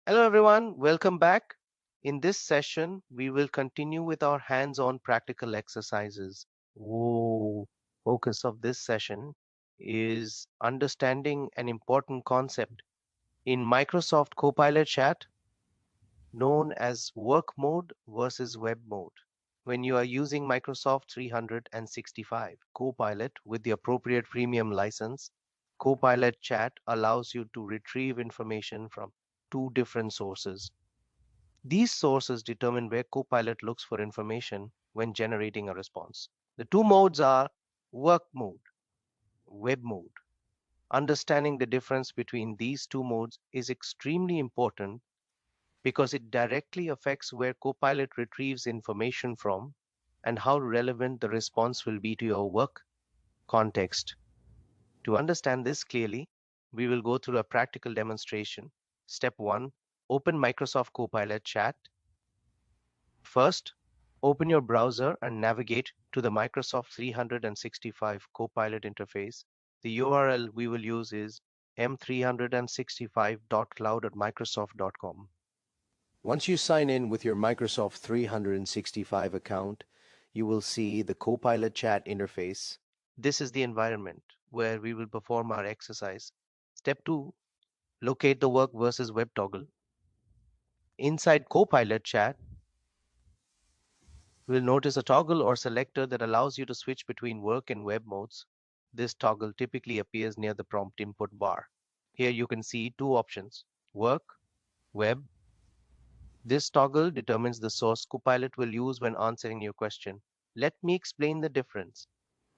Hello everyone, welcome back. In this session, we will continue with our hands-on practical exercises. Focus of this session is understanding an important concept in Microsoft Copilot Chat known as work mode versus web mode. When you are using Microsoft 365 Copilot with the appropriate premium license, Copilot Chat allows you to retrieve information from two different sources. These sources determine where Copilot looks for information when generating a response. The two modes are work mode, web mode. Understanding the difference between these two modes is extremely important because it directly affects where Copilot retrieves information from and how relevant the response will be to your work context. To understand this clearly, we will go through a practical demonstration. Step 1. Open Microsoft Copilot Chat. First, open your browser and navigate to the Microsoft 365 Copilot interface. The URL we will use is m365.cloud@microsoft.com. Once you sign in with your Microsoft 365 account, you will see the Copilot Chat interface. This is the environment where we will perform our exercise. Step 2. Locate the work versus web toggle. Inside Copilot Chat, you will notice a toggle or selector that allows you to switch between work and web modes. This toggle typically appears near the prompt input bar. Here you can see two options, work, web. This toggle determines the source Copilot will use when answering your question. Let me explain the difference.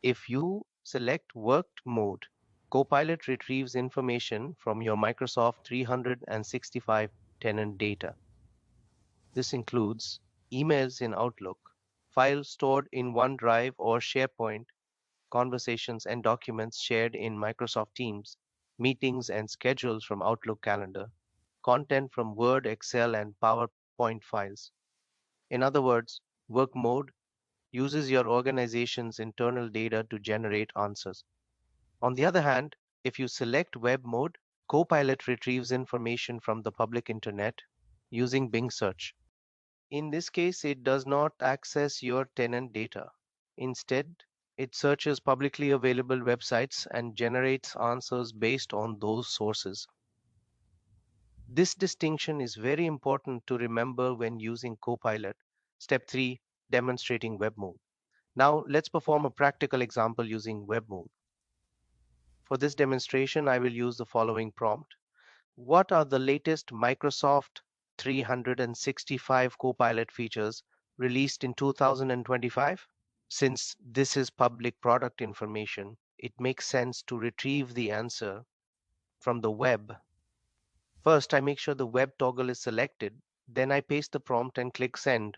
If you select work mode, Copilot retrieves information from your Microsoft 365 tenant data. This includes emails in Outlook, files stored in OneDrive or SharePoint, conversations and documents shared in Microsoft Teams, meetings and schedules from Outlook Calendar, content from Word, Excel, and PowerPoint files. In other words, work mode uses your organization's internal data to generate answers. On the other hand, if you select web mode, Copilot retrieves information from the public internet using Bing search. In this case, it does not access your tenant data. Instead, it searches publicly available websites and generates answers based on those sources. This distinction is very important to remember when using Copilot. Step 3. Demonstrating web mode. Now, let's perform a practical example using web mode. For this demonstration, I will use the following prompt. What are the latest Microsoft 365 Copilot features released in 2025? Since this is public product information, it makes sense to retrieve the answer from the web. First, I make sure the web toggle is selected. Then I paste the prompt and click send.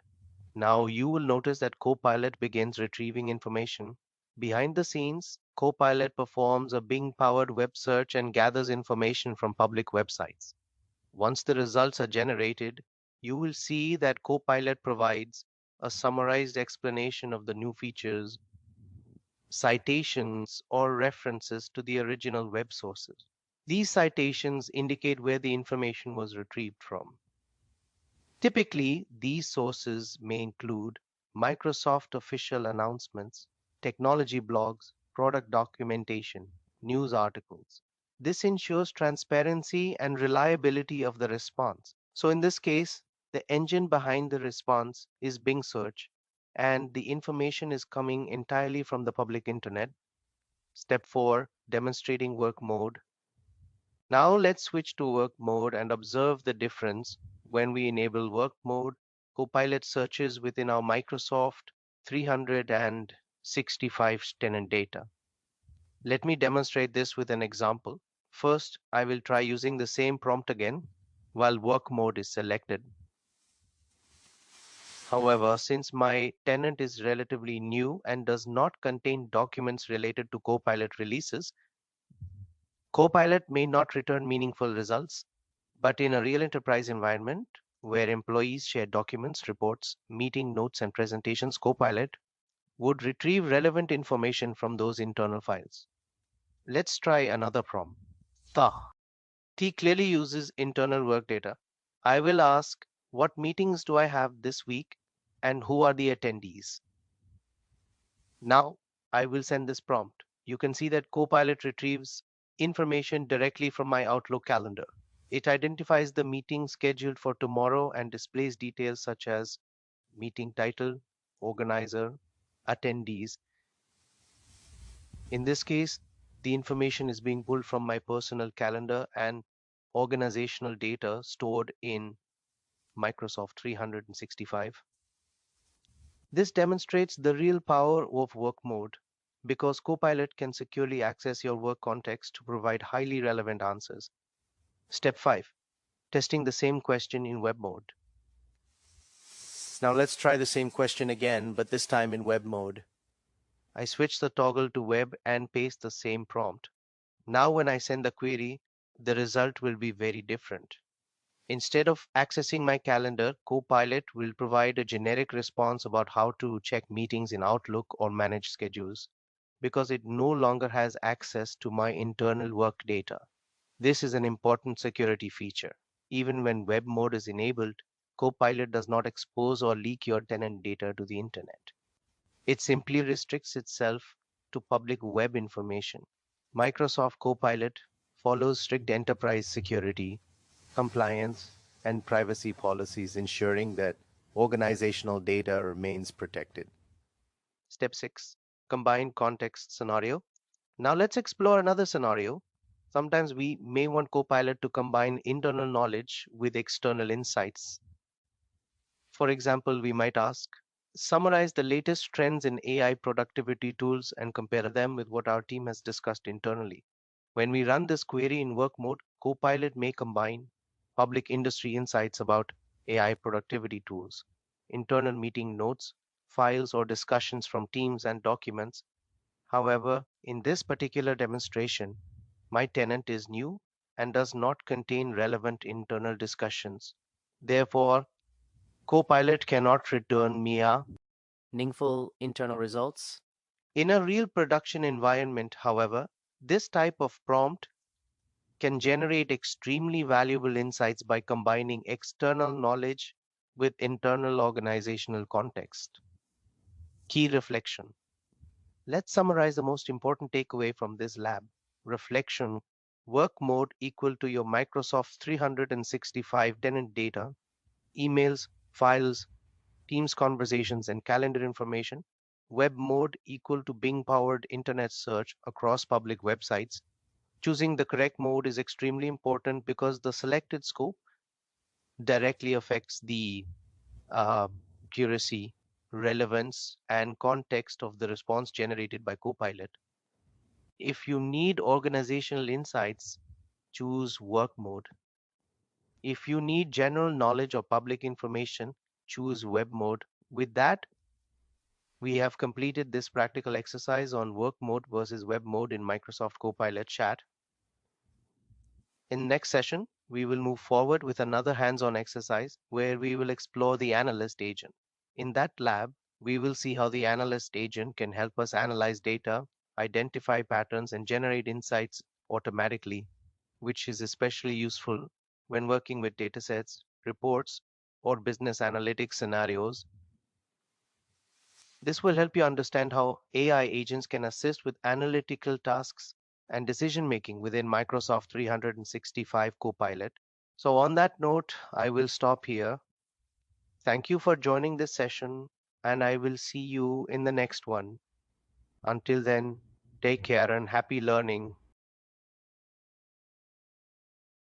Now you will notice that Copilot begins retrieving information. Behind the scenes, Copilot performs a Bing-powered web search and gathers information from public websites. Once the results are generated, you will see that Copilot provides a summarized explanation of the new features, citations, or references to the original web sources. These citations indicate where the information was retrieved from. Typically, these sources may include Microsoft official announcements, technology blogs, product documentation, news articles. This ensures transparency and reliability of the response. So in this case, the engine behind the response is Bing search, and the information is coming entirely from the public internet. Step 4, demonstrating work mode. Now let's switch to work mode and observe the difference. When we enable work mode, Copilot searches within our Microsoft 365 tenant data. Let me demonstrate this with an example. First, I will try using the same prompt again while work mode is selected. However, since my tenant is relatively new and does not contain documents related to Copilot releases, Copilot may not return meaningful results. But in a real enterprise environment where employees share documents, reports, meeting notes, and presentations, Copilot would retrieve relevant information from those internal files. Let's try another prompt. The T clearly uses internal work data. I will ask, what meetings do I have this week and who are the attendees? Now I will send this prompt. You can see that Copilot retrieves information directly from my Outlook calendar. It identifies the meeting scheduled for tomorrow and displays details such as meeting title, organizer, attendees. In this case, the information is being pulled from my personal calendar and organizational data stored in Microsoft 365. This demonstrates the real power of work mode because Copilot can securely access your work context to provide highly relevant answers. Step 5. Testing the same question in web mode. Now let's try the same question again, but this time in web mode. I switch the toggle to web and paste the same prompt. Now when I send the query, the result will be very different. Instead of accessing my calendar, Copilot will provide a generic response about how to check meetings in Outlook or manage schedules, because it no longer has access to my internal work data. This is an important security feature. Even when web mode is enabled, Copilot does not expose or leak your tenant data to the internet. It simply restricts itself to public web information. Microsoft Copilot follows strict enterprise security, compliance, and privacy policies, ensuring that organizational data remains protected. Step 6. Combine context scenario. Now let's explore another scenario. Sometimes we may want Copilot to combine internal knowledge with external insights. For example, we might ask, summarize the latest trends in AI productivity tools and compare them with what our team has discussed internally. When we run this query in work mode, Copilot may combine public industry insights about AI productivity tools, internal meeting notes, files, or discussions from teams and documents. However, in this particular demonstration, my tenant is new and does not contain relevant internal discussions. Therefore, Copilot cannot return me a meaningful internal results. In a real production environment, however, this type of prompt can generate extremely valuable insights by combining external knowledge with internal organizational context. Key reflection. Let's summarize the most important takeaway from this lab. Reflection. Work mode equal to your Microsoft 365 tenant data, emails, files, Teams conversations, and calendar information. Web mode equal to Bing powered internet search across public websites. Choosing the correct mode is extremely important because the selected scope directly affects the uh, accuracy, relevance, and context of the response generated by Copilot. If you need organizational insights, choose work mode. If you need general knowledge or public information, choose web mode. With that, we have completed this practical exercise on work mode versus web mode in Microsoft Copilot Chat. In next session, we will move forward with another hands-on exercise where we will explore the analyst agent. In that lab, we will see how the analyst agent can help us analyze data, identify patterns, and generate insights automatically, which is especially useful when working with datasets, reports, or business analytics scenarios. This will help you understand how AI agents can assist with analytical tasks and decision making within Microsoft 365 Copilot. So, on that note, I will stop here. Thank you for joining this session, and I will see you in the next one. Until then, take care and happy learning.